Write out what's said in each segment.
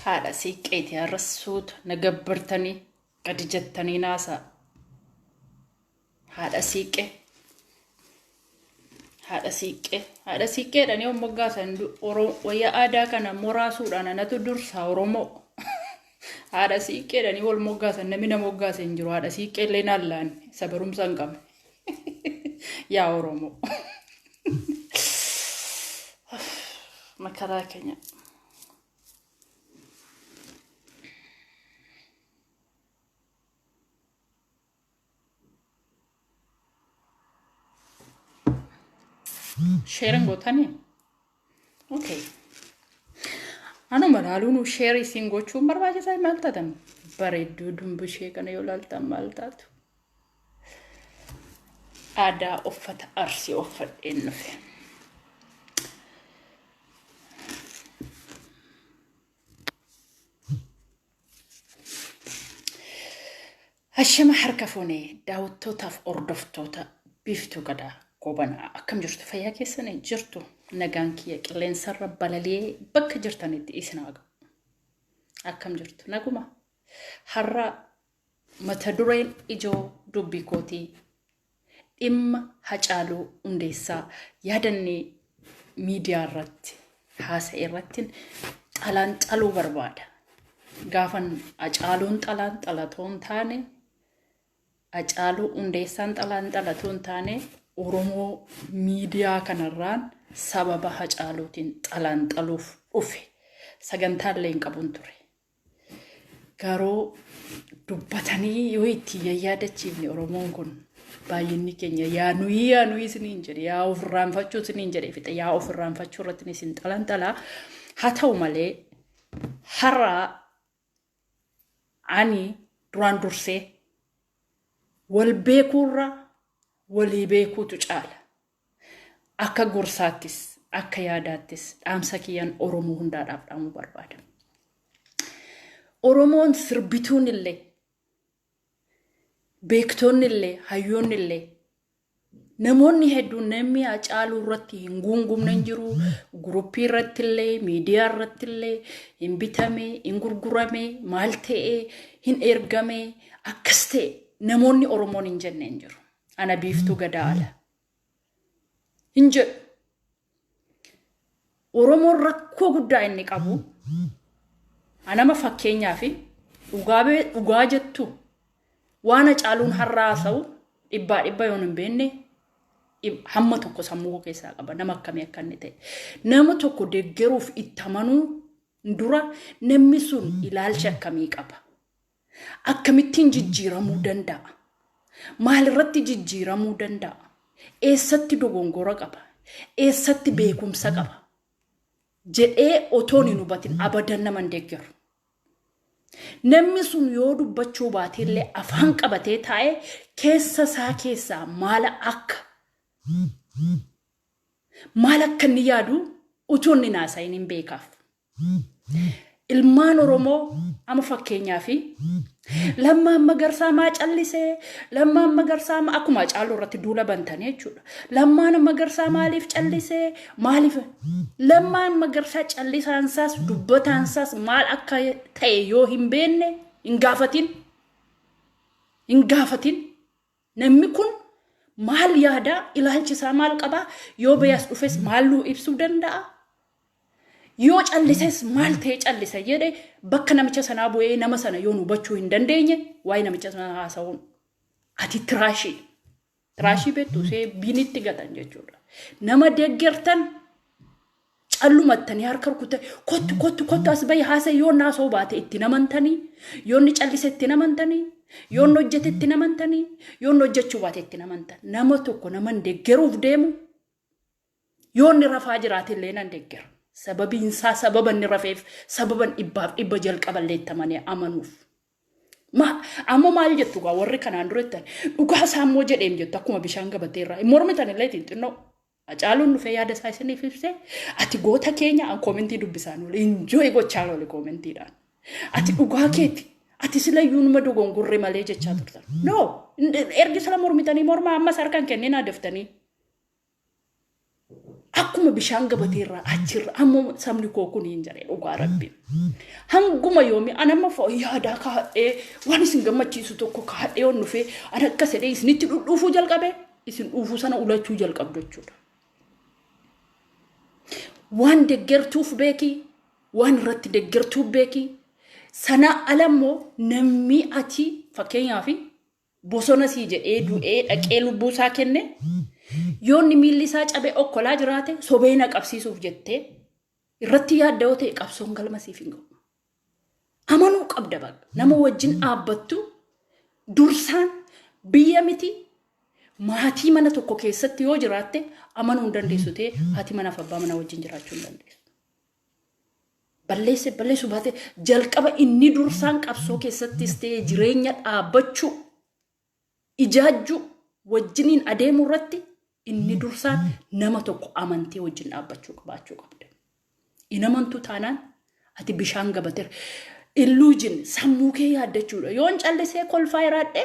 هذا سيكيت يا رسود نجبرتني قد جتني ناسا هذا سيكي هذا سيكي لأن يوم مقاسا ويا آدا كان مراسو أنا نتدر ساورمو هذا سيكي لأن يوم مقاسا نمينا مقاسا نجرو هذا سيكي لنا لان سبرم سنقم يا أورمو ما كراكني sharing gotani okay anu malaalunu share singochu barbaje sai maltatam baredu dumbushee kana yolalta maltatu ada offata arsi offat enfe hashama harkafone daawtota ordoftota biftu gada قوبنا أكم جرت فيها كيسنة جرتو نجانكي كلين سر بلالي بك جرتني تيسنا أكم جرت نقوما حرا متدورين إجو دبي كوتي هجالو أنديسا يادني ميديا رت حاسة رتين تلان تلو برباد غافن أجالون تلان تلاتون ثاني أجالو أنديسان تلان تلاتون ثاني Oromo media kanarraan sababa hacaaluutiin xalaan xaluuf dhufe sagantaalee hin qabun ture garuu dubbatanii yoo itti yaadachiifne Oromoon kun baay'inni keenya yaa nuyi isiniin jedhe yaa ofirraanfachuu isiniin jedhe fixa yaa ofirraanfachuu irratti isin xalaan xalaa haa ta'u malee har'a ani duraan dursee wal beekuurra walii beekuutu caala akka gorsaattis akka yaadaattis dhaamsa kiyyan Oromoo hundaadhaaf dhaamuu barbaada. Oromoon sirbituun illee beektoonni illee hayyoonni illee namoonni hedduun namni Haacaaluu irratti hin gungumne jiru guruppii irratti illee miidiyaa irratti illee hin bitame hin gurgurame maal ta'e hin ergame akkas ta'e namoonni Oromoon hin jenne hin jiru. أنا بيفتو قدالة إنجل ورمو ركو قد إنك أبو أنا ما فكين يافي وقاجتو وانا جعلون حراسو إبا يونن بيني حمى توكو سموه كيسا قبا نما كمي أكاني تي نما توكو دقروف إتمانو ندورا نمسون إلال شكامي قبا أكامتين جيرامو دندا maal irratti jijjiiramuu danda'a eessatti dogongora qaba eessatti beekumsa qaba jedhee otoon hin hubatin abadan naman deeggaru namni sun yoo dubbachuu baateellee afaan qabatee taa'ee keessa isaa keessaa maal akka inni yaadu utuun ni naasayin hin beekaaf ilmaan Oromoo ama fakkeenyaa fi lammaan magarsaa maa callisee lammaan magarsaa akkuma Haacaaluu irratti duula bantanii jechuudha lammaan magarsaa maaliif callisee maaliif lammaan magarsaa callisaansaas dubbataansaas maal akka ta'e yoo hin beenne hin gaafatin namni kun maal yaada ilaalchisaa maal qaba yoo bayas dhufes maal nuu ibsuu danda'a yoo callises maal ta'e callisa jedhe bakka namicha sanaa bu'ee nama sana yoo nu hubachuu hin dandeenye waa'ee namicha sanaa haasa'uun ati tiraashii beektu see binitti gatan jechuudha nama deeggartan callumattanii harka rukute kottu as bayi haasa'e yoo naasoo baate itti namantanii yoo inni callise itti namantanii yoo inni hojjete itti namantanii yoo inni hojjechuu baate itti namantan nama tokko naman deeggaruuf deemu yoo inni rafaa jiraate illee nan deeggara sababiin isaa sababan ni rafeef sababan dhibba jalqaballeettamanii amanuuf amma maal jettu gaa warri kanaan durettan dhugaa saammoo jedheem jettu akkuma bishaan gabateerraa mormitan illee xinnoo Haacaaluun dhufee yaada isaa isiniif ibsee ati goota keenya an koomentii dubbisaan ole enjoy gochaa ole koomentiidhaan ati dhugaa keeti ati silayyuu numa dogongorre malee jechaa turtan no ergi sala mormitanii morma ammas harkaan kennina daftanii akkuma bishaan gabateerraa achirra ammoo sabni koo kun hin jaree dhugaa rabbi hanguma yoomi anama fooyyaadaa kaadhee waan isin gammachiisu tokko kaadhee on dhufee ana akka sedhee isinitti dhudhuufuu jalqabe isin dhuufuu sana ulachuu jalqabdu jechuudha waan deggertuuf beeki waan irratti deggertuuf beeki sana alammoo namni ati fakkeenyaaf bosona sii jedhee du'ee dhaqee lubbuu isaa kenne yoonni miilli isaa cabee okkolaa jiraate sobeena qabsiisuuf jettee irratti yaadda'oo ta'e qabsoon galma siif hin ga'u. Amanuu qabda baga nama wajjin dhaabbattu dursaan biyya miti maatii mana tokko keessatti yoo jiraatte amanuu hin dandeessu ta'e haati manaaf abbaa mana wajjin jiraachuu hin dandeessu. Balleessu baate jalqaba inni dursaan qabsoo keessattis ta'e jireenya dhaabbachuu ijaajju wajjiniin adeemuu irratti inni dursaan nama tokko amantii wajjin dhaabbachuu qabaachuu qabda. Inni amantuu taanaan ati bishaan gabateera. Illuujin sammuu kee yaaddachuudha. Yoon callisee kolfaa jiraadhe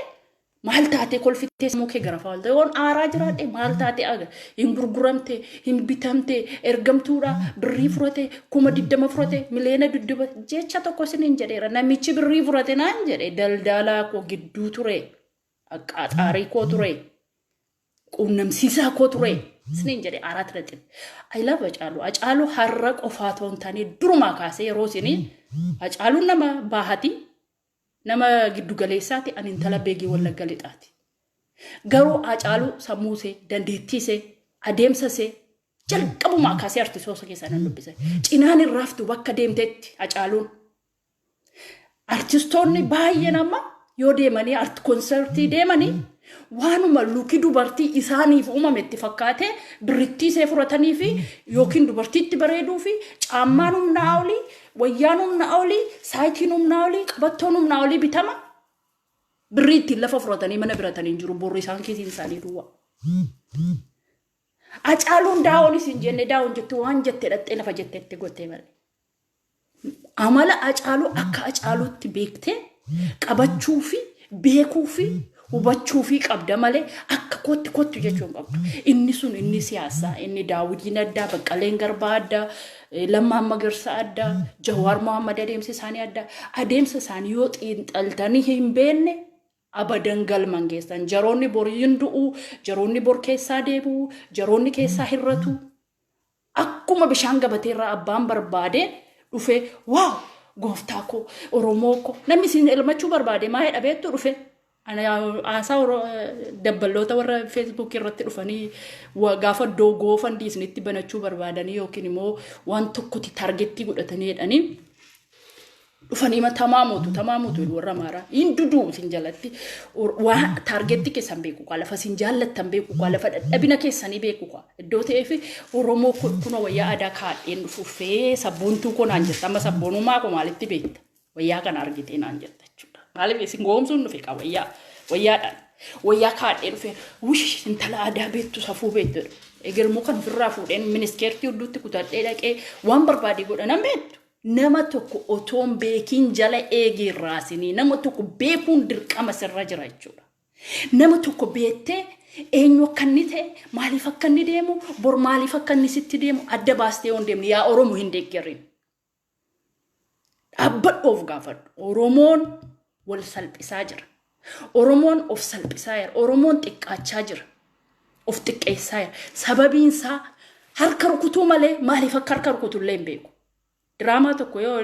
maal taatee kolfittee sammuu kee gara faalta. Yoon aaraa jiraadhe maal taatee aga hin gurguramte hin bitamte ergamtuudha birrii furate 20 furate miliyoona 20 jecha tokko sinin jedheera namichi birrii furate naan jedhe daldalaa koo gidduu ture. Qaxaarii koo ture quunnamsiisaa koo ture sinin jedhe arat ratin I love Haacaaluu har'a qofaa toon tanii durumaa kaasee yeroo isin Haacaaluun nama baahati nama giddu galeessaati ani intala beegii Wallagga lixaati garuu Haacaaluu sammuusee dandeettiisee adeemsasee jalqabumaa kaasee artistoota keessaa nan dubbise cinaan irraaftu bakka deemteetti Haacaaluun artistoonni baay'een amma yoo deemanii art konsertii deemanii waanuma luki dubartii isaaniif uumametti fakkaate birrittii see furatanii fi yookiin dubartiitti bareeduu fi caammaan humnaa olii wayyaan humnaa olii saayitiin humnaa olii qabattoon humnaa olii bitama birriitti lafa furatanii mana biratanii jiru borri isaan keessiin isaanii duwwaa. Haacaaluun daawunis hin jenne daawun jettu waan jettee dhattee lafa jetteetti gottee malee. Amala Haacaaluu akka Haacaaluutti beektee qabachuu fi beekuu fi hubachuu fi qabda malee akka kottu jechuun qabdu. Inni sun inni siyaasaa inni Daawudiin addaa Baqqaleen Garbaa addaa Lammaan Magarsaa addaa Jawaar Mohammad adeemsa isaanii addaa adeemsa isaanii yoo xiinxaltanii hin beekne abadan galman geessan jaroonni boriin du'u jaroonni bor keessaa deebi'u jaroonni keessaa hirratu akkuma bishaan gabateerraa abbaan barbaade dhufe waaw gooftaa koo Oromoo koo namni isin elmachuu barbaade maa hedha beektu dhufe ana aasaa dabballoota warra Facebook irratti dhufanii gaafa doogoo fandiisnitti banachuu barbaadanii yookiin immoo waan tokkotti targetti godhatanii jedhanii dhufanii ma tamaamutu warra maaraa induduu sin jalatti waa targetti keessan beeku qala lafa sin jaallattan beeku qala lafa dadhabina keessanii beeku qala iddoo ta'eef Oromoo kun wayyaa aadaa kaadheen dhufee sabboontuu kun aan jetta amma sabboonumaa ko maalitti beekta wayyaa kana argitee naan jetta jechuudha maaliif isin goomsuun dhufe qa wayyaadhaan wayyaa kaadhee dhufe wish intala aadaa beektu safuu beektu egermoo kan firraa fuudheen ministeertii hedduutti kutadhee dhaqee waan barbaade godhanan beektu nama tokko otoon beekiin jala eegee raasinii nama tokko beekuun dirqama sirra jira jechuudha nama tokko beettee eenyu akka inni ta'e maaliif akka inni deemu bor maaliif akka inni sitti deemu adda baastee on deemni yaa Oromoo hin deeggarin dhaabbadhoof gaafadhu Oromoon wal salphisaa jira Oromoon of salphisaa jira Oromoon xiqqaachaa jira of xiqqeessaa jira sababiin isaa harka rukutuu malee maaliif akka harka rukutullee hin beeku Drama tokko yoo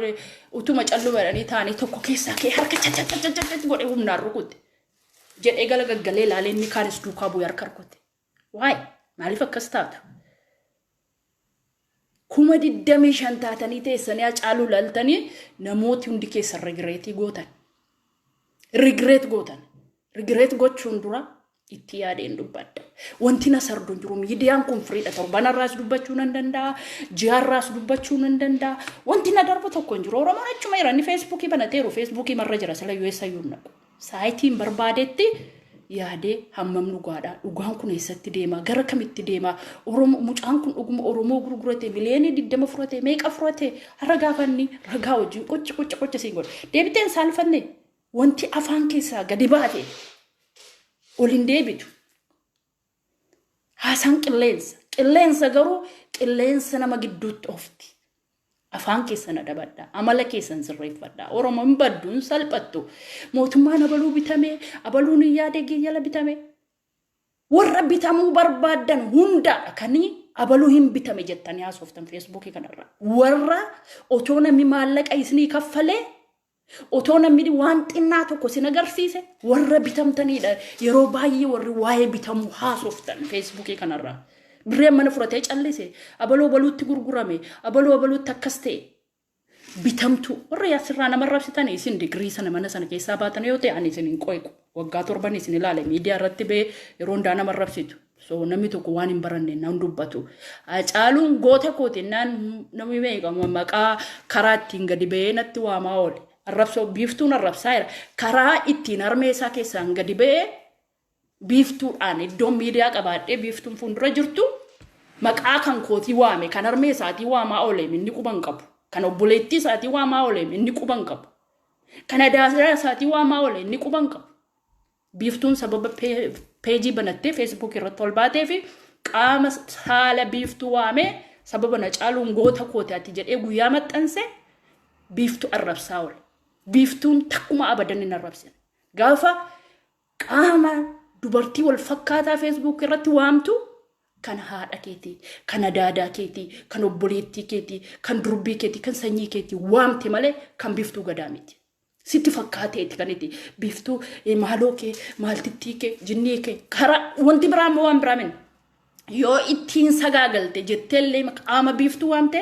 utuma callu baranii taanii tokko keessaa kee harka chachachachachachacha godhee humnaan rukutte jedhee galagalee laalee inni kaanis duukaa bu'ee harka rukutte waay maaliif akkas taata kuma 25 taatanii teessanii Haacaaluu laaltanii namooti hundi keessa regreet gochuun dura itti yaadeen dubbadha wanti na sarduun jiru miidiyaan kun firiidha torbanarraas dubbachuu nan danda'a ji'arraas dubbachuu nan danda'a wanti na darbu tokko hin jiru Oromoon achuma jira inni Facebookii banateeru Facebookii marra jira sila USA naqu saayitiin barbaadetti yaadee hammam dhugaan kun eessatti deema gara kamitti deema Oromoo mucaan kun dhuguma Oromoo gurgurate miliyoona 20 furate meeqa furate har'a gaafanni ragaa wajjin qocha siin godhe deebiteen saalfanne wanti afaan keessaa gadi baate olin deebitu haasaan qilleensa qilleensa garuu qilleensa nama gidduutti ofti afaan keessan dabadda amala keessan sirreeffadha oromoon badduun salphattu mootummaan abaluu bitame abaluun yaade giyyala bitame warra bitamuu barbaadan hunda kanii abaluu hin bitame jettanii haasoftan Facebook kanarra warra otoo namni maallaqa isinii kaffalee otoo namni waan xinnaa tokko sin agarsiise warra bitamtaniidha yeroo baay'ee warri waa'ee bitamuu haasoftan Facebook kanarra birree mana furatee callise abaluu baluutti gurgurame abaluutti akkas ta'e bitamtu warra yaasirraa nama rabsitan isin digrii sana mana sana keessaa baatan yoo ta'e ani isin hin qoyqu waggaa 7 isin ilaale miidiyaa irratti bee yeroo hundaa nama rabsitu so namni tokko waan hin baranne nan dubbatu Haacaaluun goota kootinnaan namni meeqama maqaa karaa ittiin gadi ba'ee natti waamaa oole arrabsoo biiftuun arrabsaa jira karaa ittiin harmeessaa keessaan gadi ba'ee biiftuudhaan iddoon miidiyaa qabaadhee biiftuun fuuldura jirtu maqaa kan kootii waame kan harmeessaatii waamaa oole inni quban qabu kan obboleettii isaatii waamaa oole inni quban qabu kan adaasaa isaatii waamaa oole inni quban qabu biiftuun sababa peejii banattee Facebook irratti ol baatee fi qaama saala biiftuu waame sababa Haacaaluun goota kootaati jedhee guyyaa maxxanse biiftuu arrabsaa oole biiftuun takkuma abadan hin arrabsine gaafa qaama dubartii wal fakkaataa Facebook irratti waamtu kan haadha keetii kan adaadaa keetii kan obboleettii keetii kan durbii keetii kan sanyii keetii waamte malee kan biiftuu gadaa miti sitti fakkaateeti kan itti biiftuu maaloo kee maaltittii kee jinnii kee karaa wanti biraan waan biraamin yoo ittiin sagaagalte jetteellee qaama biiftuu waamte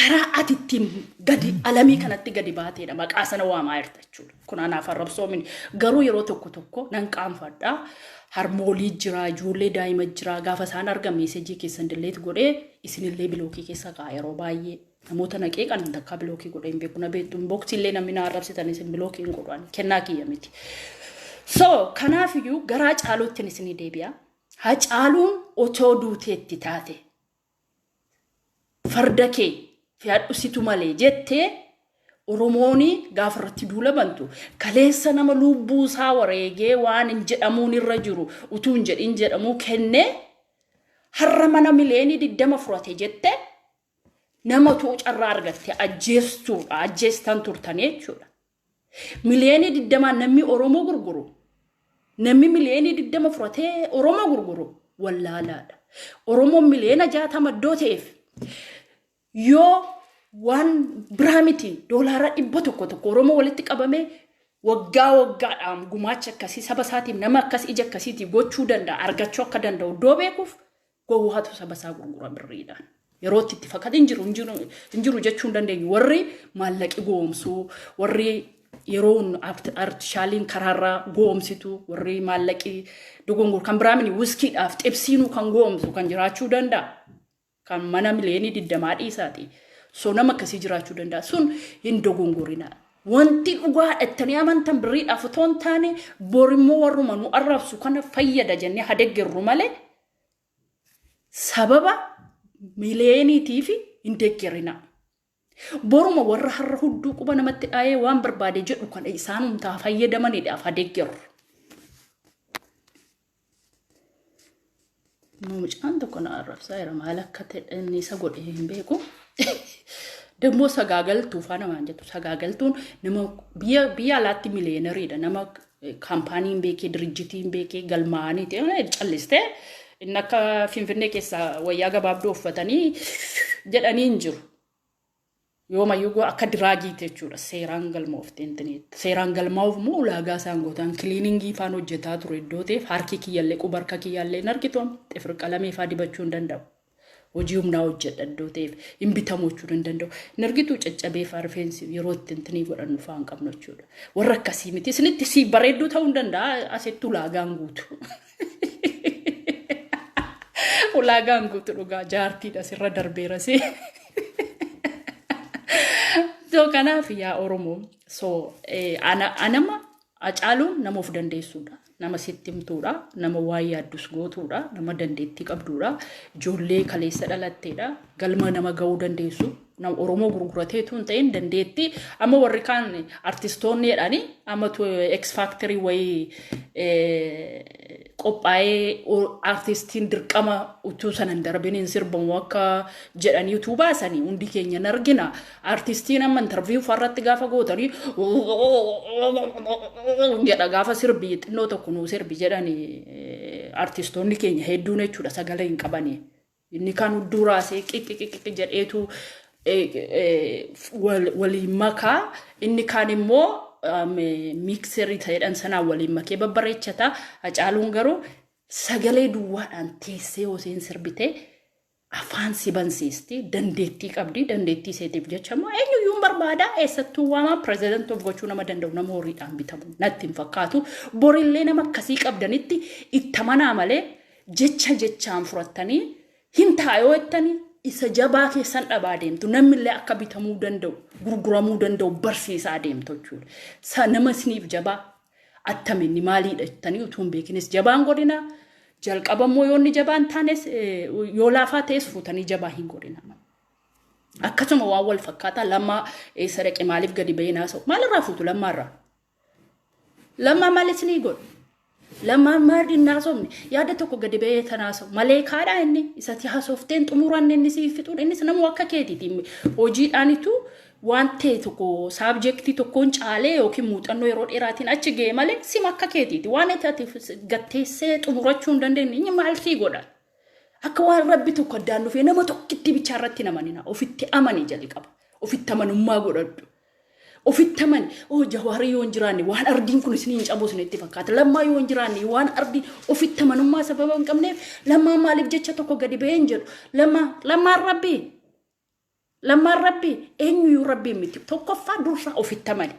karaa ati ittiin gadi alamii kanatti gadi baateedha maqaa sana waamaa jirta jechuudha kun anaaf arrabsoomin garuu yeroo tokko nan qaanfadhaa harmoolii jira ijoollee daa'ima jira gaafa isaan argan meesejii keessan dilleet godhee isinillee bilookii keessa kaa yeroo baay'ee namoota naqee kan takka bilookii godhee hin beeku na beektu boksiillee namni na arrabsitan isin bilookii hin godhan kennaa kiyya miti so kanaafiyyuu garaa Haacaaluutti isinii deebi'a Haacaaluun otoo duuteetti taate farda kee fiadhusitu malee jettee Oromooni gaafa irratti duula bantu kaleessa nama lubbuu isaa wareegee waan hin jedhamuun irra jiru utuu hin jedhin jedhamuu kenne har'a mana mileenii 20 furate jette nama tuu carraa argatte ajjeestan turtanii jechuudha mileenii 20 namni Oromoo gurguru namni mileenii 20 furate Oromoo gurguru wallaalaadha Oromoo mileena 60 iddoo ta'eef yoo waan biraamiti doolaara 100 Oromoo walitti qabame waggaadhaan gumaacha akkasii saba isaatiif nama akkas ija akkasiitiif gochuu danda'a argachuu akka danda'u doo beekuuf gowwaatu saba isaa gurgura birriidhaan yeroo itti fakkaate injiru jechuun dandeenyu warri maallaqi goomsuu warri yeroon artishaaliin karaarraa goomsitu warri maallaqi dogongor kan biraamini wiskiidhaaf xibsiinuu kan goomsu kan jiraachuu danda'a kan mana mileenii 20 dhiisaati so nama akkasii jiraachuu danda'a sun hin dogongorina wanti dhugaa ettanii amantan birriidhaaf otoo hin taane borimmoo warruma nu arrabsu kana fayyada jennee hadeggerru malee sababa mileeniitiif hin deggerina boruma warra har'a hudduu quba namatti dhaayee waan barbaade jedhu kan isaanumtaa fayyadamanidhaaf hadeggerru mucaan tokko na arrabsaa jira maal akka ta'e isa godhee hin beeku ደግሞ sagaagaltuu faana waan jettu sagaagaltuun nama biyya alaatti miliyeeneriidha nama kaampaaniin beekee dirjitiin beekee galmaanii ta'e callistee inni akka Finfinnee keessa wayyaa gabaabduu uffatanii jedhanii hin jiru yoomayyuu akka diraagiite jechuudha seeraan galmoofte intiniitti seeraan galmaa'uuf moo ulaagaa isaan gootan kiliiningii faan hojjetaa ture iddoo ta'eef harki kiyyallee qubarka kiyyallee hin argitoon xifir qalamee faa dibachuu hin danda'u hojii humnaa hojjedha iddoo ta'eef hin bitamuu jechuu hin danda'u hin argituu caccabee faa rifeensi yeroo itti intinii godhannu faa hin qabnu jechuudha warra akkasii miti isinitti si bareedduu ta'uu hin danda'a asitti ulaagaan guutu ulaagaan guutu dhugaa jaartiidha sirra darbeerasee so kanaaf yaa Oromoo so anama Haacaaluun nama of dandeessuudha nama sittimtuudha nama waa'ee addus gootuudha nama dandeettii qabduudha ijoollee kaleessa dhalatteedha galma nama ga'uu dandeessu nama Oromoo gurgurateetu hin ta'in dandeettii amma warri kaan artistoonni jedhanii amma X Factory wayii qophaa'ee artistiin dirqama utuu sanan darbiniin sirbamu akka jedhan YouTubaa sanii hundi keenya argina. Artistiin amma interview farratti gaafa gootanii jedha gaafa sirbii xinnoo tokko nuu sirbi jedhani artistoonni keenya hedduun jechuudha sagalee hin qabani. Inni kan duraasee qiqqi jedheetu waliin makaa inni kaan immoo mixerii ta'edhaan sanaa waliin makee babbareechata. Haacaaluun garuu sagalee duwwaadhaan teessee oseen sirbitee afaan si bansiisti dandeettii qabdi. Dandeettii seetiif jecha immoo eenyuyyuu barbaada eessattuu waama pirezidaantii of gochuu nama danda'u nama horiidhaan bitamu natti hin fakkaatu. Borillee nama akkasii qabdanitti itti amanaa malee jechaan furattanii hin taayoo jettanii isa jabaa keessan dhabaa deemtu namillee akka bitamuu danda'u gurguramuu danda'u barsiisaa deemtu jechuudha. Sa nama isiniif jabaa attaminni maaliidha jettanii utuu hin beekinis jabaan godina jalqabammoo yoonni jabaan taanes yoo laafaa ta'es fuutanii jabaa hin godina. Akkasuma waan wal fakkaataa lammaa eessa dhaqe maaliif gadi bahee naasa'u maalirraa fuutu lammaarraa? Lammaa maal isinii godhu? Lama mardi naasomni yaada tokko gadi bahee tanaaso malee kaadha inni isatti haasofteen xumuran inni si fixuun inni namu akka keetiiti hojiidhaanitu waan ta'e tokko subjectii tokkoon caalee yookiin muuxannoo yeroo dheeraatiin achi ga'e malee sim akka keetiiti waan itti gatteessee xumurachuu hin dandeenye inni maal sii godha akka waan rabbi tokko addaan dhufee nama tokkitti bichaarratti namanina ofitti amanii jali qaba ofitti amanummaa godhadhu. Ofitaman jawari yoo jiraanni waan ardiin kun isiniin caboo isinitti fakkaata lammaa yoo jiraanni waan ardiin ofitamanummaa sababa hin qabneef lammaa maaliif jecha tokko gadi baheen jedhu lammaan rabbi eenyu rabbi miti tokkoffaa dursa ofitamani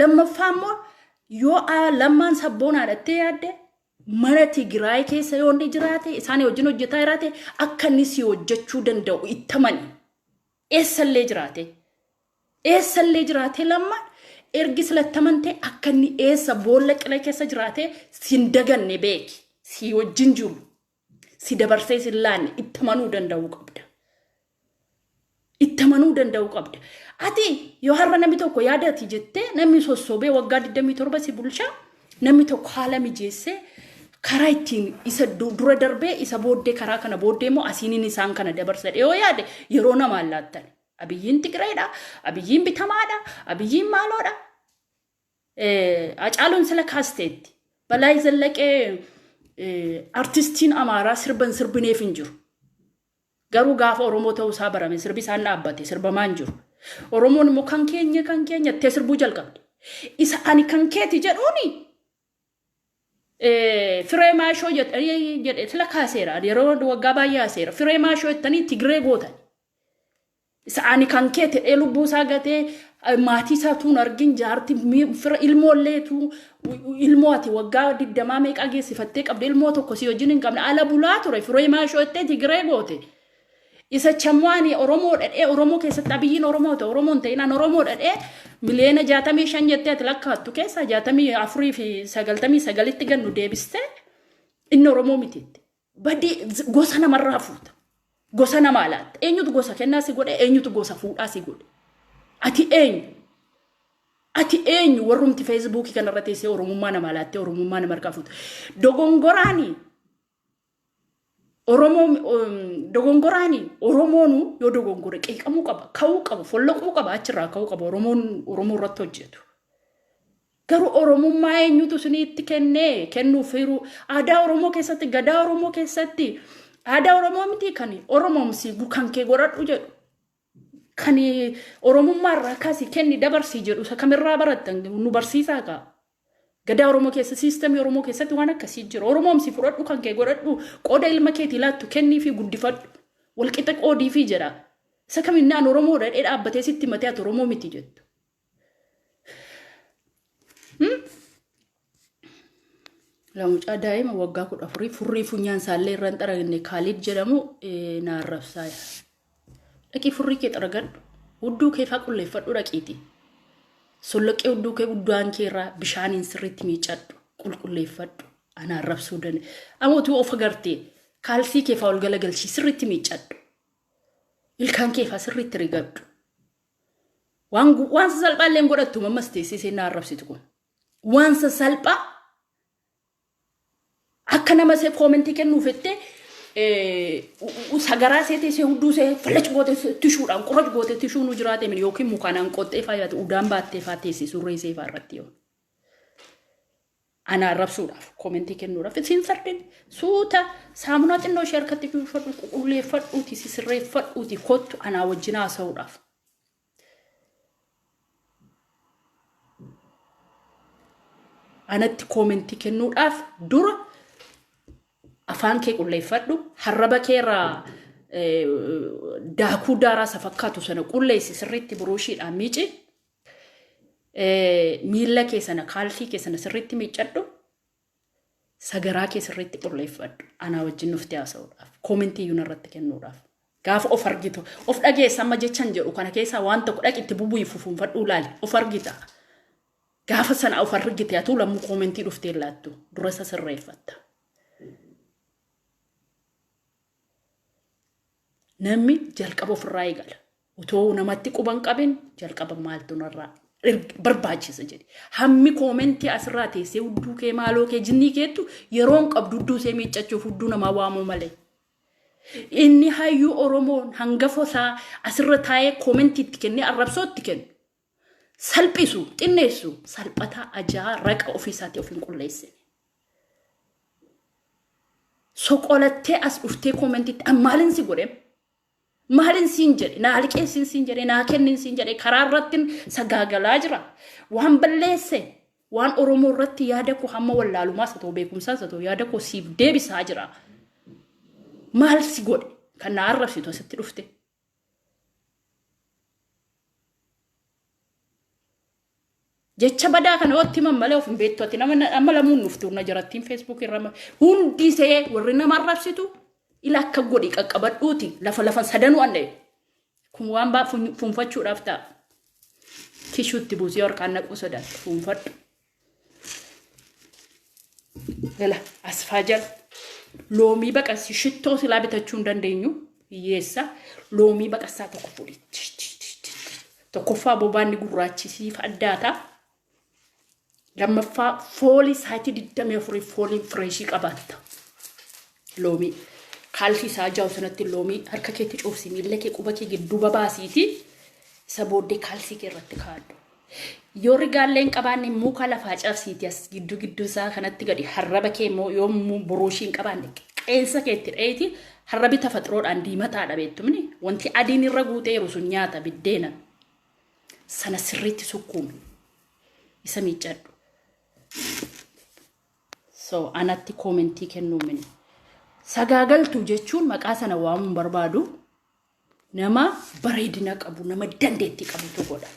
lammaffaa immoo yoo lammaan sabboonaadhattee yaadde mana Tigraay keessa yoo inni jiraate isaanii wajjin hojjetaa jiraate akka inni si hojjechuu danda'u ittamani eessallee jiraate. Eessallee jiraate lammaan ergi silattamante akka inni eessa boolla qila keessa jiraate sin daganne beeki si wajjin jiru si dabarsee sin laanne ittamanuu danda'uu qabda. Ittamanuu danda'uu qabda. Ati yoo har'a namni tokko yaadati jettee namni sossobee waggaa 27 si bulchaa namni tokko haala mijeessee karaa ittiin isa dura darbee isa booddee karaa kana booddee immoo asiiniin isaan kana dabarsadhe yoo yaade yeroo namaan laattan. Abiyyiin Tigraayidha, abiyyiin bitamaadha, abiyyiin maaloodha. Haacaaluun sila kaasteetti. Balaa Zallaqee artistiin Amaaraa sirbineef hin jiru. Garuu gaafa Oromoo ta'uu isaa barame sirbi isaan dhaabbate sirbamaa hin jiru. Oromoon immoo kan keenya ittee sirbuu jalqabde. Isa ani kan keeti jedhuuni. Firee maashoo jedhee sila kaaseera. Yeroo waggaa baay'ee haaseera. Firee maashoo jettanii Tigree gootan. Isaani kan keete lubbuu isaa gatee maatii isaatuun argin jaarti fira ilmoolleetu ilmooti waggaa 20 meeqa geessifattee qabde ilmoo tokko si wajjin hin qabne ala bulaa ture firee maashoo itti Tigree goote isa chamwaani Oromoo dhadhee Oromoo keessatti abiyyiin Oromoo ta'e Oromoon ta'inaan Oromoo dhadhee miliyoona 65 jettee lakkaattu keessa 64 fi 99 tti gannu deebiste inni Oromoo mitiitti badii gosa namarraa fuuta. Gosa nama alaatti eenyutu gosa kennaa si godhe eenyutu gosa fuudhaa si godhe ati eenyu warrumti feesbuukii kanarra teessee oromummaa nama alaatti oromummaa nama harkaa fuuta dogongoraani oromoonu yoo dogongore qeeqamuu qaba ka'uu qaba folloquu qaba achirraa ka'uu qaba oromoo irratti hojjetu garuu oromummaa eenyutu isiniitti kennuuf hiru aadaa oromoo keessatti gadaa oromoo keessatti. Ada Oromoo miti kan Oromoomsi kan kee godhadhu jedhu kan Oromummaa irraa kaasii kenni dabarsii jedhu isa kamirraa barattan nu barsiisaa qaba. Gadaa Oromoo keessa siistemii Oromoo keessatti waan akkasii jira. Oromoomsi fudhadhu kan kee godhadhu qooda ilma keetii laattu kennii fi guddifadhu walqixa qoodii fi jedha. Isa kaminnaan Oromoo dhadhee dhaabbatee sitti matee ati Oromoo miti jettu. Lamucaa daa'ima waggaa 14 furrii funyaan saallee irraan xaragne Khalid jedhamu naarrabsaa. Dhaqii furrii kee xaragadhu. Hudduu kee faa qulleeffadhu dhaqiiti. Solloqee hudduu kee guddaan kee irraa bishaaniin sirriitti miicadhu qulqulleeffadhu. Anaarrabsuu danda'e. Amootuu of agartee kaalsii kee faa ol galagalchii sirriitti miicadhu. Ilkaan kee faa sirriitti rigadhu. Waan salphaallee godhattu mammas teessisee naarrabsitu kun. Waan salphaa أكنا ما سي كومنتي كنو فتة سجارة سيتي سيهودو سه فلش قوتي تشور أم قرج قوتي تشور نجراتي من يوكي مكانان قوتي فايات ودام باتي فاتيسي سوري سي فارتيو أنا رب سورة كومنتي كنو رف سينسرتين سوتا سامنات إنه شركتي في فرق أولي فرق أوتي سيسري فرق أوتي كوت أنا وجنا سورة أنا كومنتي كنو رف دور أفان كي أولي فرق حربا كيرا داكو دارا سفكاتو سنة أولي سيسريتي بروشي أميجي ميلا كيسانا كالفي كيسانا سريتي ميجادو ساقرا كيسريتي قرلي فاد أنا وجه نفتي أسور كومنتي يونرات كنو راف قاف أفرقيتو أفرقيا ساما جي چنجر وكانا كيسا وانتو قرأك اتبوبو يفوفون فاد أولالي أفرقيتا قاف سانا أفرقيتا ياتو لمو كومنتي رفتي لاتو درسا سرّي فاد نمي جالقابو فراي قال وتو نماتي قبان قابين جالقابا مالتو نرّا برباچي سجدي همي كومنتي اسراتي سي ودو كي مالو كي جني كيتو يرون قبدودو سي ميچچو فدو نما وامو مالي اني هايو اورومون هنغفوسا اسرتاي كومنتي تكني عربسوت تكن سلبيسو تنيسو سلبتا اجا رق اوفيساتي اوفين قليس سوقولتي اس افتي كومنتي امالن سي غورم مالن سينجر نالك سينجر ناكن سينجر كرارتن سغاغلاجرا وان بلسه وان اورومو رت يادكو حما ولالو ما ستو بكم ساسو يادكو سيف ديبي ساجرا مال سيغود كان عرف سيتو ستدفته جچ بدا كان وقت ما ملو في بيتو تنما املا مون نفتو نجرتين فيسبوك الرما هوندي سي ورنا مرف سيتو إلا كغودي كقبدوتي لفلفن سدنو أني كموان با فنفتشو رافتا كيشوت تبوزيور كانك وسدات فنفت يلا أسفاجل لومي بقى شتو سلابي تشون دندينيو يسا لومي بقى ساتو كفولي تكفى بوباني غراتشي سيف الداتا لما فولي سايتي ديتامي فولي فريشي قباتا لومي خالفي ساجاو سنتي لومي هركا كيتي اوفسي ميلكي قوبكي جدو باباسيتي سبودي خالسي كيرت كادو يوري غالين قباني مو كالا فاچافسيتي اس جدو سا خنتي غدي حربكي مو يوم بروشين قباني قينسا كيتي ايتي حربي تفطرود اندي متا دبيتو مني وانتي اديني رغوتي رسنياتا بدينا سنه سريتي سكون يسمي جادو سو اناتي كومنتي كنو مني ساقاقلتو جيتشون مقاسنا وامن بربادو نما بريدنا قبو نما دندتي قبو تقودا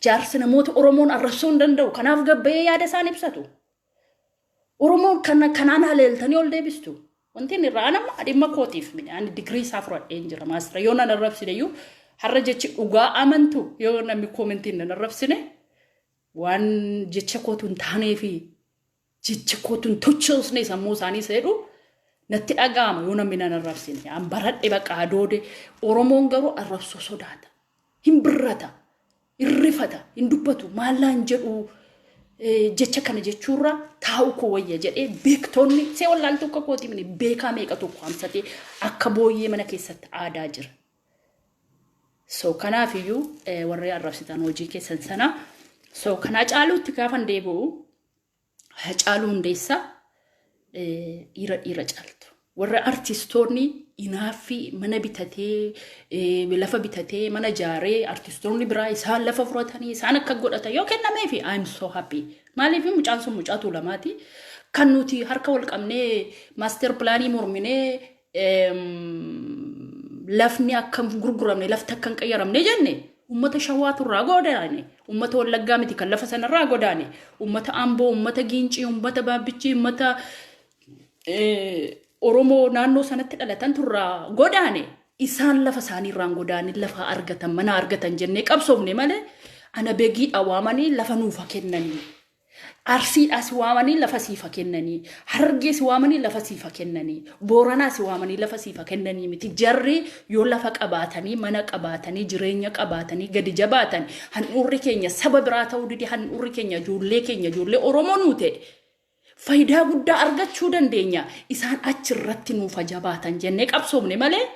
جارسنا موت أورومون الرسول دندو كناف قبية يادا ساني بساتو أورومون كنانا ليلتاني ولدي بستو وانتين الرأنا ما عدي ما كوتيف مني عندي ديجري سافرات إنجرا ماستر يونا نرفسي ديو حرجة uga amantu يونا ميكومنتين نرفسي وان جيتشكوتون تاني في جيتشكوتون توچوس ني سمو ساني سيرو نتي أقام يونا منا نرفسين يعني برد إبقى عدودي أورومون غرو الرفسو صداتا هم برتا الرفتا اندوبتو مالا نجدو جيتشكنا جيتشورا تاو كوية جد بيكتوني سيوال لالتو كوتي مني بيكا ميكا تو قامساتي أكبوية منا كيسات آداجر سو كنا فيو وريا الرفسيتان وجي كيسان سنة سو كنا جالو تكافن ديبو هجالو نديسا إيرا جالتو ورّا أرتيستورني إنافي منا بيتاتي بلفا بيتاتي منا جاري أرتيستورني براي سهل لفا فراتاني سانا كقول أتا يو كنا ما في I'm so happy ما لي في مجانسو مجاتو لماتي كانوتي هركا والقمني ماستر بلاني مرميني لفني أكم غرغرامني لفتا كان كيرامني جاني أمتا شواتو راغو داني أمتا واللقامتي كان لفا سنة راغو داني أمتا أمبو أمتا جينشي أمتا بابيشي أمتا Oromo naannoo sanatti dhalatan turra godaane isaan lafa saanii irraan godaane lafa argatan mana argatan jennee qabsoofne malee ana beegiidha waamanii lafa nuufa kennanii arsiidhaas waamanii lafa siifa kennanii hargees waamanii lafa siifa kennanii booranaas waamanii lafa siifa kennanii miti jarri yoo lafa qabaatanii mana qabaatanii jireenya qabaatanii gadi jabaatan handhuurri keenya saba biraa ta'uu didi handhuurri keenya ijoollee Oromoo nuute faayidaa guddaa argachuu dandeenya isaan achirratti nuuf jabaatan jennee qabsoomne malee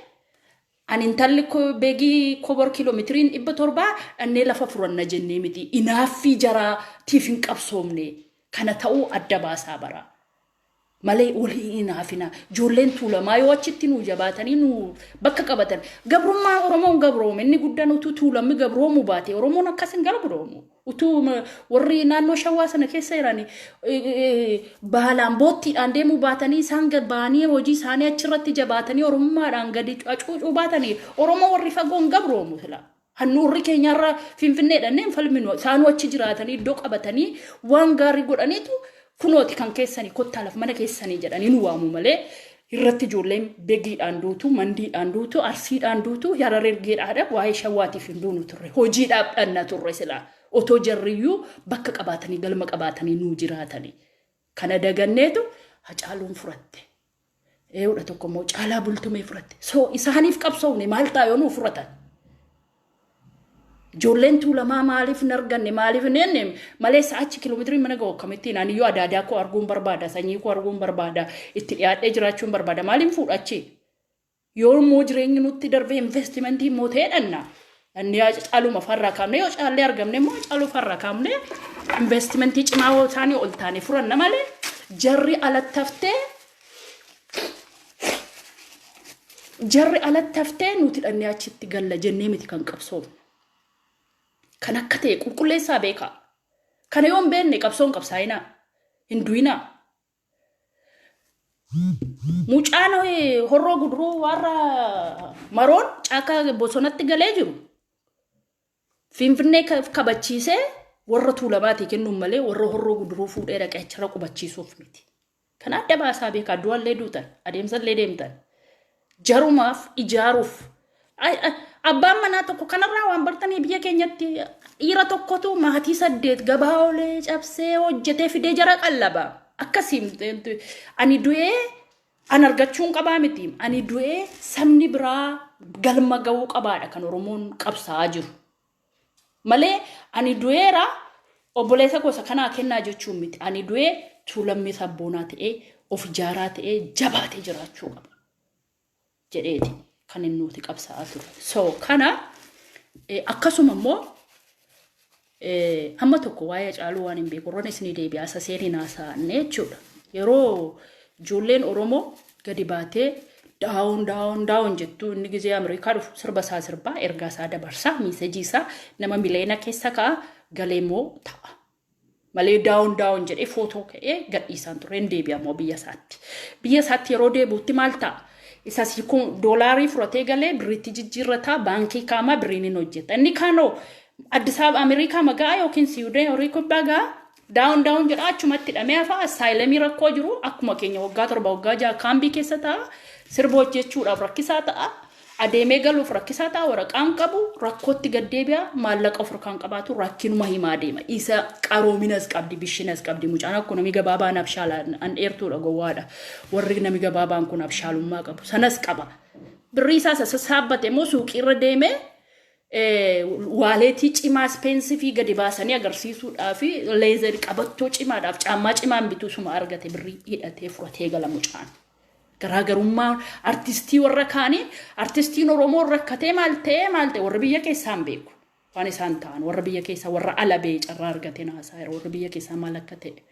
ani intalli beegii kobor kiiloomeetiriin 700 annee lafa furanna jennee miti inaaffii jaraatiif hin qabsoomne kana ta'uu adda baasaa bara malee walii inaafina ijoolleen tuulamaa yoo achitti nu jabaatanii nu bakka qabatan gabrummaa oromoon gabroome inni guddaan utuu tuulamni gabroomu baate oromoon akkasin gabroomu utuu warri naannoo shawaa sana keessa jirani baalaan boottiidhaan deemuu baatanii isaan baanii hojii isaanii achirratti jabaatanii oromummaadhaan gadi cuucuu baatanii oromoo warri fagoon gabroomu sila hannuurri keenyarra finfinneedhaan hin falminu isaanuu achi jiraatanii iddoo qabatanii waan gaarii godhaniitu kunooti kan keessanii kottaalaaf mana keessanii jedhanii nu waamu malee irratti ijoolleen beegiidhaan duutu mandiidhaan duutu arsiidhaan duutu yararergeedhaadha waa'ee shawaatiif hin duunu turre hojiidhaaf dhanna turre silaa otoo jarriyyuu bakka qabaatanii galma qabaatanii nu jiraatanii kana daganneetu hacaaluun furatte eewudha tokko immoo caalaa bultumee furatte soo isaaniif qabsoofne maal taayoo nu furatan ijoolleen tuulamaa maaliif hin arganne maaliif hin enne malee sa'aachi kiiloomeetirii mana ga'u akkamittiin ani yoo adaadaa koo arguun barbaada sanyii koo arguun barbaada itti dhiyaadhee jiraachuun barbaada maaliin fuudhachi yoo immoo jireenyi nutti darbee investimentii immoo ta'ee dhanna inni caaluma farraa kaamne yoo caallee argamne immoo caaluu farraa kaamne investimentii cimaa isaanii ol taane furanna malee jarri alattaftee nuti dhannee achitti galla jennee miti kan qabsoofne. Kan akka ta'e qulqulleessaa beekaa. Kana yoo hin beekne qabsoon qabsaa'inaa. Hin du'inaa. Mucaan horroo guduruu warra maroon caaka bosonatti galee jiru. Finfinnee kabachiisee warra tuulamaatii kennuun malee warra horroo guduruu fuudhee dhaqee achirra qubachiisuuf miti. Kan adda baasaa beekaa du'allee duutan adeemsallee deemtan. Jarumaaf ijaaruuf. Abbaan manaa tokko kanarraa waan bartanii biyya keenyatti dhiira tokkotu maatii 8 gabaa olee cabsee hojjetee fidee jara qallaba. Akkasiin ani du'ee an argachuun qabaa miti. Ani du'ee sabni biraa galma ga'uu qabaadha kan Oromoon qabsaa'aa jiru. Malee ani du'eera obboleessa gosa kanaa kennaa jechuun miti. Ani du'ee tuulammii sabboonaa ta'ee of ijaaraa ta'ee jabaatee jiraachuu qaba. Jedheeti. Kan inni nuti qabsaa'aa ture. So kana akkasuma immoo hamma tokko waa'ee caaluu waan hin beeku warroon isinii deebi'aa saseen hin haasa'anne jechuudha. Yeroo ijoolleen Oromoo gadi baatee daawun jettu inni gizee Ameerikaa dhufu sirba isaa sirbaa ergaa isaa dabarsaa miisajii isaa nama mileena keessa ka'a galeemoo ta'a. Malee daawun jedhee footoo ka'ee gadhiisaan ture hin deebi'amoo biyya isaatti. Biyya isaatti yeroo deebuutti maal ta'a? Isa sikun doolarii furate galee birriitti jijjiirrataa baankii kaamaa birriin hojjeta. Inni kaanoo Addis Ababa Ameerikaa magaa yookiin Siwudeen horii kubbaa gaa daawun jedha achumatti hidhamee hafa asaayilamii rakkoo jiru akkuma keenya waggaa 7 waggaa 6 kaambii keessa ta'a sirba hojjechuudhaaf rakkisaa ta'a adeemee galuuf rakkisaa ta'a waraqaan qabu rakkootti gaddeebi'a maallaqa ofirkaan qabaatu rakkinuma himaa deema isa qaroominas qabdi bishinas qabdi mucaan akkuma nami gabaabaan abshaalaan an dheertuudha gowwaadha warri nami gabaabaan kun abshaalummaa qabu sanas qaba birrii isaa sassaabbate immoo suuqiirra deemee waaleetii cimaa speensifii gadi baasanii agarsiisuudhaaf leezer qabattoo cimaadhaaf caammaa cimaan bituusuma argate birrii hidhatee furatee gala mucaan. Garaagarummaa artistii warra kaanii artistiin Oromoo rakkatee maal ta'e warra biyya keessaan beeku. Waan isaan ta'an warra biyya keessa warra alabee carraa argate naasaa warra biyya keessaa maal akka ta'e.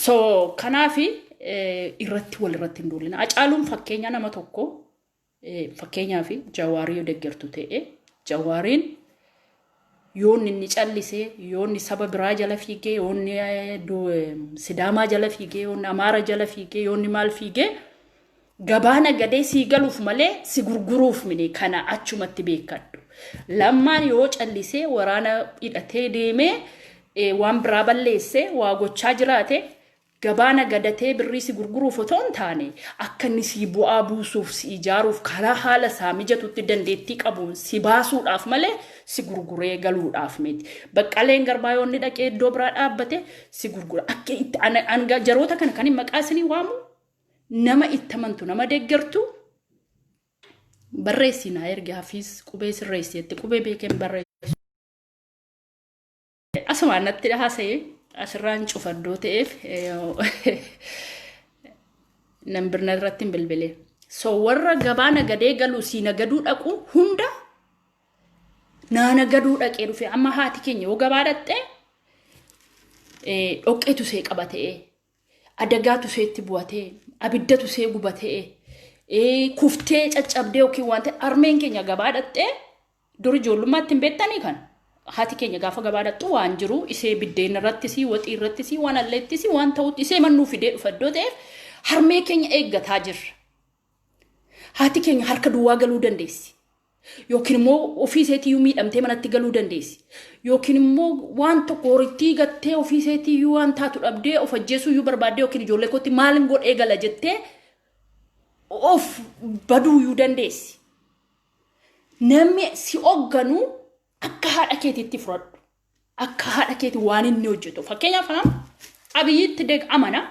So kanaafi irratti walirratti hin duulina. Acaaluun fakkeenya nama tokko fakkeenyaaf Jawaarii deeggartu ta'e Jawaariin yoonni inni callisee yoonni saba biraa jala fiigee yoonni Sidaamaa jala fiigee yoonni Amaara jala fiigee yoonni maal fiigee gabaana gadee si galuuf malee si gurguruuf mini kana achumatti beekadhu lammaan yoo callisee waraana hidhatee deemee waan biraa balleessee waa gochaa jiraate gabaana gadatee birrii si gurguruuf otoo hin taane akka inni si bu'aa buusuuf si ijaaruuf karaa haala isaa mijatutti dandeettii qabuun si baasuudhaaf malee si gurguree galuudhaaf miti. Baqqaleen Garbaa yoo inni dhaqee iddoo biraa dhaabbate si gurgura. Akka itti jaroota kana kan maqaa isinii waamu nama itti amantu nama deeggartu barreessinaa erga hafiis qubee sirreesseetti qubee beekeen barreessu. Asumaan natti haasa'ee asirraan cufadoo ta'eef nambirna irratti hin bilbilee. So warra gabaa nagadee galu si nagaduu dhaqu hunda naa nagaduu dhaqee dhufe amma haati keenya yoo gabaa dhattee dhoqqeetu see qabatee adagaatu seetti bu'atee abiddatu see gubatee kuftee caccabdee yookiin waan ta'e armeen keenya gabaa dhattee dur ijoollummaatti hin beektanii kan haati keenya gaafa gabaa dhattu waan jiru isee biddeen irratti si waxii irratti si waan alleetti si waan ta'utti isee mannuu fidee dhufaddoo ta'eef harmee keenya eeggataa jirra. Haati keenya harka duwwaa galuu dandeessi. Yookiin immoo ofii isheetii miidhamtee manatti galuu dandeessi. Yookiin immoo waan tokko horitti gattee ofii isheetii waan taatu dhabdee of ajjeesuu barbaaddee yookiin ijoollee kootti maalin godhee gala jettee of baduu dandeessi. Namni si hogganu akka haadha keetiitti fudhadhu. Akka haadha keetii waan inni hojjetu. Fakkeenyaaf abiyyiitti deeg amana.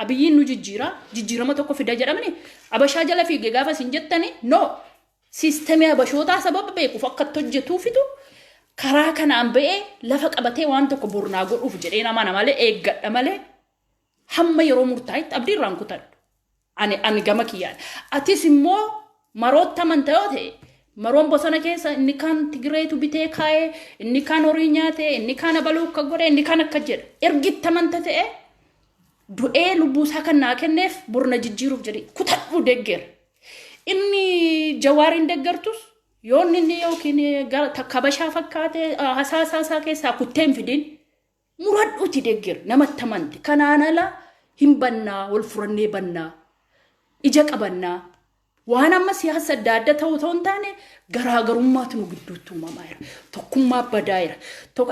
Abiyyiin nu jijjiirama tokko fida jedhamani abashaa jala fiigee gaafa sin jettani no siistemii abashootaa sababa beekuuf akka hojjetuufitu karaa kanaan ba'ee lafa qabatee waan tokko burnaa godhuuf jedhee nama malee eeggadha malee hamma yeroo murtaa'etti abdiirraan kutadhu. Ani gama kiyyaan. Atis immoo marootta amanta yoo ta'e maroon bosona keessa inni kaan Tigireetu bitee kaa'ee inni kaan horii nyaatee inni kaan abaluu akka godhe inni kaan akka jedha ergitti amanta ta'e. Du'ee lubbuusaa kan naa kenneef burna jijjiiruuf jedhe kutadhu deegger. Inni Jawaariin deeggartus yoon inni yookiin kabashaa fakkaate hasaasaa keessaa kutteen fidin muradhuuti deegger namatti amanti. Kanaan ala hin bannaa wal furannee bannaa ija qabannaa waan amma siyaasa adda adda ta'uu hin taane garaagarummaatu nu gidduutti uumamaa jira. Tokkummaa badaa jira.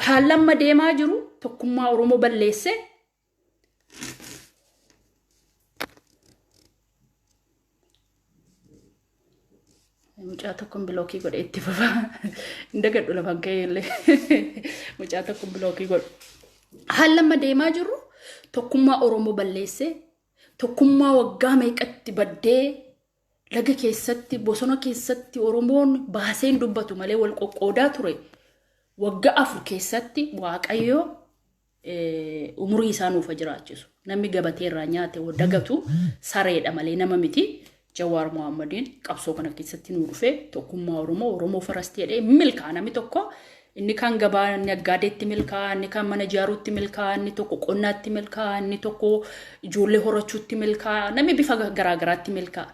Haalli amma deemaa jiru tokkummaa Oromoo balleessee. Mucaa tokkoon bilookii godhe itti fufa. Inda gadhu lafan ka'eellee. Mucaa tokkoon bilookii godhu. Haalli amma deemaa jiru tokkummaa Oromoo balleessee tokkummaa waggaa meeqatti baddee laga keessatti bosona keessatti Oromoon baaseen dubbatu malee wal qoqqoodaa ture. Waggaa 4 keessatti Waaqayyoo umurii isaa nuuf jiraachisu. Namni gabatee irraa nyaate dagatu sareedha malee nama miti. Jawaar Mohammediin qabsoo kana keessatti nu dhufe tokkummaa Oromoo farastee jedhee milkaa namni tokko inni kan gabaa naggaadeetti milkaa inni kan mana ijaaruutti milkaa inni tokko qonnaatti milkaa inni tokko ijoollee horachuutti milkaa namni bifa garaagaraatti milkaa.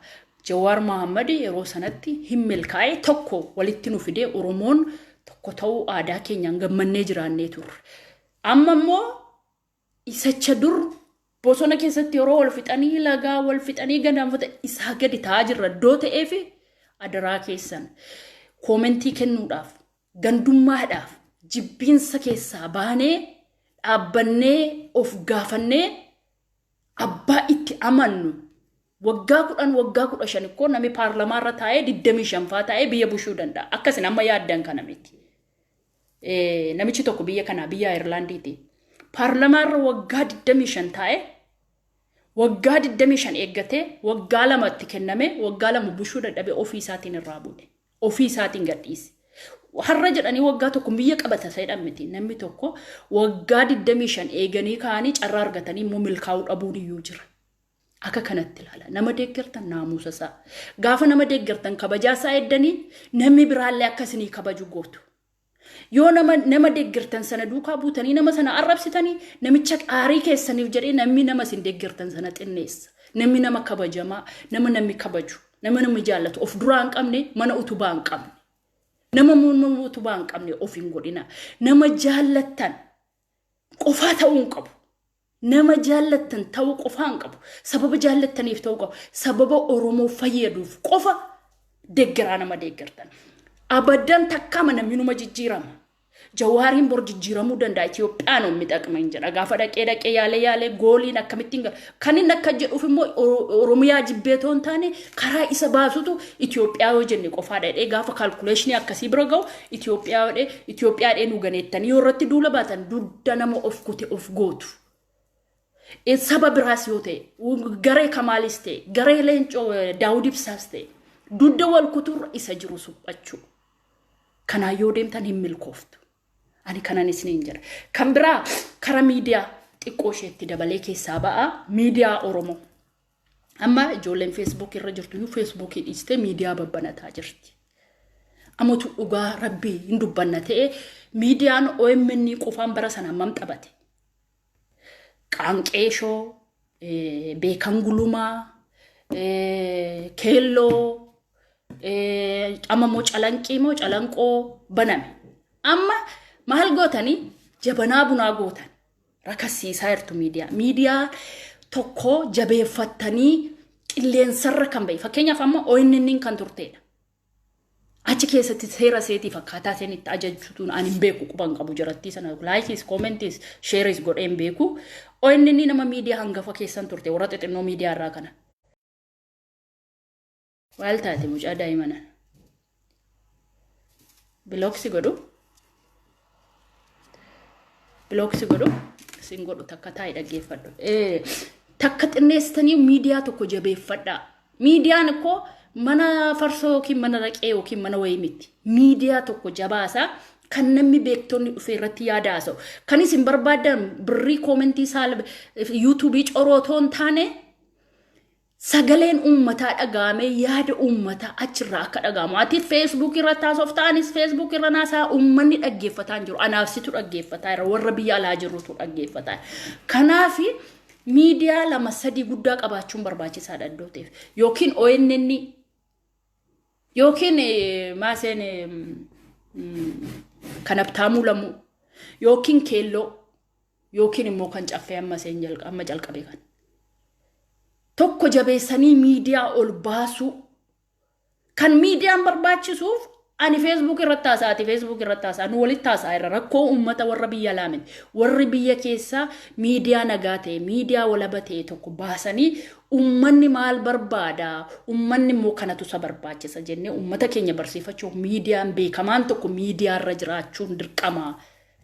Jawaar Mohammed yeroo sanatti hin milkaa'e tokko walitti nu fidee Oromoon tokko ta'uu aadaa keenyaan gammannee jiraannee turre. Amma immoo isacha dur bosona keessatti yeroo wal fixanii lagaa wal fixanii gadaanfata isaa gadi ta'aa jirra iddoo ta'eef adaraa keessan koomentii kennuudhaaf gandummaadhaaf jibbiinsa keessaa baanee dhaabbannee of gaafannee abbaa itti amannu waggaa 15 koo namni paarlamaa irra taa'ee 25 faa taa'ee biyya bushuu danda'a. Akkasin amma yaaddan kana miti. Namichi tokko biyya kanaa biyya Ayirlaandiiti. Paarlamaa irra waggaa 25 taa'ee waggaa 25 eeggatee waggaa 2tti kenname waggaa 2 bushuu dadhabee ofii isaatiin irraa bu'e. Ofii isaatiin gadhiise. Har'a jedhanii waggaa tokko biyya qabata sayidhan miti. Namni tokko waggaa 25 eeganii kaanii carraa argatanii immoo milkaa'uu dhabuun iyyuu jira. Akka kanatti ilaala. Nama deeggartan naamusa isaa. Gaafa nama deeggartan kabajaa isaa eddanii namni biraallee akkasii kabaju gootu. Yoo nama deeggartan sana duukaa buutanii nama sana arrabsitanii namicha qaarii keessaniif jedhee namni nama sin deeggartan sana xinneessa. Namni nama kabajamaa, namni kabaju, namni jaallatu of duraa hin qabne mana utubaa hin qabne. Nama utubaa hin qabne of hin godhina. Nama jaallattan qofaa ta'uu hin qabu. Nama jaallattan ta'uu qofaa hin qabu. Sababa jaallattaniif ta'uu qabu. Sababa Oromoo fayyaduuf qofa deeggaraa nama deeggartan. Abadan takka mana minuma jijjiirama. Jawaariin bor jijjiiramuu danda'a. Itoophiyaan ummi dhaqma hin jedha. Gaafa dhaqee yaalee gooliin akkamittiin kan inni akka jedhuuf immoo Oromiyaa jibbeetoo hin taane karaa isa baasutu Itoophiyaa yoo jenne qofaadha jedhee gaafa kaalkuleeshinii akkasii bira ga'u Itoophiyaa nu ganeettanii yoo irratti duula baatan dudda nama of kute of gootu. Saba biraas yoo ta'e garee Kamaalis ta'e garee Leencoo Daawud Ibsaas ta'e dudda wal kuturra isa jiru suphachuu. Kanaa yoo deemtan hin milkooftu. ani kanan isiniin jira kan biraa kara miidiyaa xiqqoo isheetti dabalee keessaa ba'a miidiyaa Oromoo amma ijoolleen Facebook irra jirtu yu Facebook dhiiste miidiyaa babbanataa jirti amatu dhugaa rabbii hin dubbanna ta'e miidiyaan OMN qofaan bara sana hammam xabate qaanqeeshoo beekan gulumaa keelloo amma moo calanqii moo calanqoo baname amma maal gootanii jabanaa bunaa gootan rakasiisaa jirtu miidiyaa tokko jabeeffattanii qilleensarra kan ba'i fakkeenyaaf amma ONN kan turteedha achi keessatti seera seetii fakkaataa seen itti ajajjutuun ani hin beeku quban qabu jiratti sana laayikis koomentis sheeris godheen beeku ONN nama miidiyaa hangafa keessan turte warra xixinnoo miidiyaa irraa kana waal taate mucaa daa'imana bilooksi godhu sin godhu takka taa'ee dhaggeeffadhu takka xinneessitanii miidiyaa tokko jabeeffadha miidiyaan ko mana farsoo yookiin mana raqee yookiin mana wayii miti miidiyaa tokko jabaasa kan namni beektonni dhufee irratti yaada haasa'u kan isin barbaadan birrii koomentii saal yuutuubii corootoon taane sagaleen ummataa dhagaame yaada ummataa achirraa akka dhagaamu ati Facebook irra taasoof ta'anis Facebook irra naasaa ummanni dhaggeeffataa jiru anaafsitu dhaggeeffataa jira warra biyya alaa jirrutu dhaggeeffataa kanaaf miidiyaa lama sadii guddaa qabaachuun barbaachisaadha iddooteef yookiin ONN yookiin maaseen kan abtaamuu lamu yookiin keelloo yookiin immoo kan caffee amma jalqabe kan tokko jabeessanii miidiyaa ol baasu kan miidiyaan barbaachisuuf ani Facebook irratti haasaati Facebook irratti haasaa nu walitti haasaa irra rakkoo ummata warra biyya laamen warri biyya keessa miidiyaa nagaa ta'e miidiyaa walaba ta'e tokko baasanii ummanni maal barbaada ummanni immoo kanatu isa barbaachisa jennee ummata keenya barsiifachuuf miidiyaan beekamaan tokko miidiyaa irra jiraachuun dirqama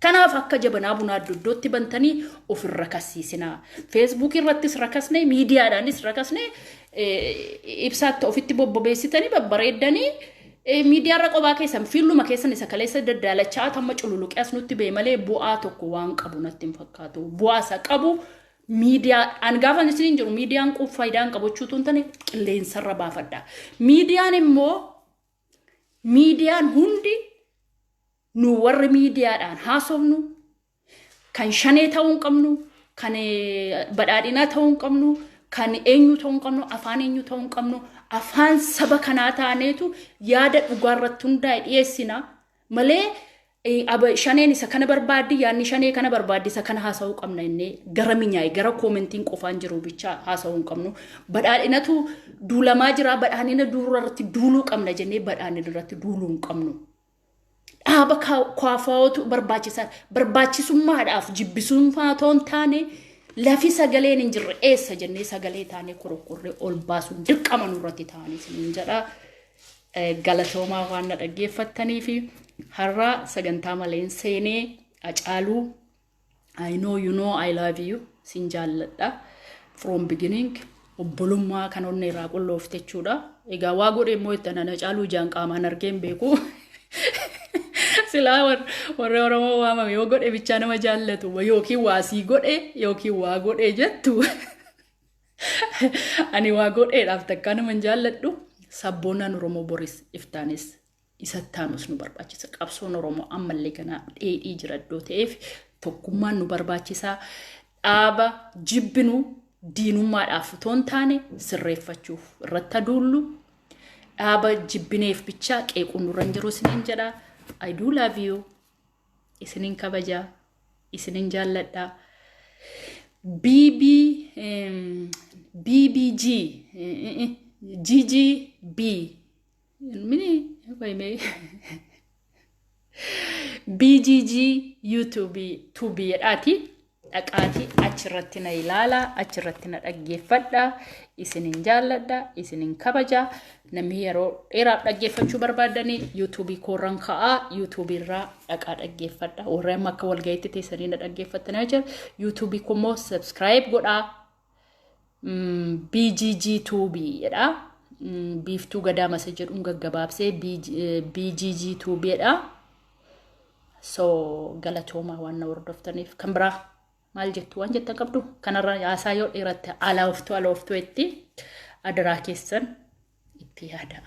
kanaaf akka jabanaa bunaa iddootti bantanii ofirra kasiisinaa Facebook irrattis rakasne miidiyaadhaanis rakasne ibsaatti ofitti bobbobeessitanii babbareeddanii miidiyaa irra qobaa keessan fiiluma keessan isa kaleessa daddaalachaa tamma cululuqeas nutti bee malee bu'aa tokko waan qabu natti hin fakkaatu bu'aa isa qabu miidiyaa an gaafa isiniin jiru miidiyaan quuf faayidaan qabachuutu hin taane qilleensarra baafadha miidiyaan immoo miidiyaan hundi nu warri miidiyaadhaan haasofnu kan shanee ta'uu hin qabnu kan badhaadhinaa ta'uu hin qabnu kan eenyu ta'uu hin qabnu afaan eenyu ta'uu hin qabnu afaan saba kanaa taaneetu yaada dhugaarratti hundaa'e dhiyeessina malee shaneen isa kana barbaaddi yaanni shanee kana barbaaddi isa kana haasa'uu qabna innee gara minyaa'e gara koomentiin qofaan jiru bicha haasa'uu hin qabnu badhaadhinatu duulamaa jira badhaadhina duurarratti duuluu qabna jennee badhaadhina irratti duuluu hin qabnu dhaaba kwaafaawatu barbaachisummaadhaaf jibbisummaa toon taane lafi sagaleen hin jirre eessa jennee sagalee taane korokkorree ol baasuun dirqama nurratti ta'anii siniin jedha galatoomaa waan na dhaggeeffattanii fi har'a sagantaa maleen seenee Haacaaluu I know I love you sin jaalladha from beginning obbolummaa kan onnee irraa qulloofte jechuudha egaa waa godhe immoo itti Haacaaluu jaan qaamaan argeen beeku silaa warra Oromoo waamame yoo godhe bichaa nama jaallatu yookiin waasii godhe yookiin waa godhe jettu ani waa godheedhaaf takkaa nama jaalladhu sabboonaan Oromoo boris iftaanis isattaanus nu barbaachisa qabsoon Oromoo ammallee kana dheedhii jira iddoo ta'eef tokkummaan nu barbaachisaa dhaaba jibbinu diinummaadhaaf toon taane sirreeffachuuf irratti duullu dhaaba jibbineef bichaa qeequun nurra jiru isiniin jedha I do love you isinin kabaja isinin jaalladha BBG GGB mini BGG YouTube dhaqaatii achirratti na ilaala achirratti na dhaggeeffadha isinin jaalladha isinin kabaja namni yeroo dheeraaf dhaggeeffachuu barbaadanii YouTube koorran ka'aa YouTube irraa dhaqaa dhaggeeffadha warra amma akka walga'iitti teessanii na dhaggeeffatanii jira YouTube kummoo subscribe godhaa BGG Tuubii jedha biiftuu gadaa masa jedhuun gaggabaabsee BGG Tuubii jedha So galatooma waan na hordoftaniif kan biraa maal jettu waan jettan qabdu kanarra yaasaa yoo dheeratte ala oftu itti adaraa keessan itti yaada.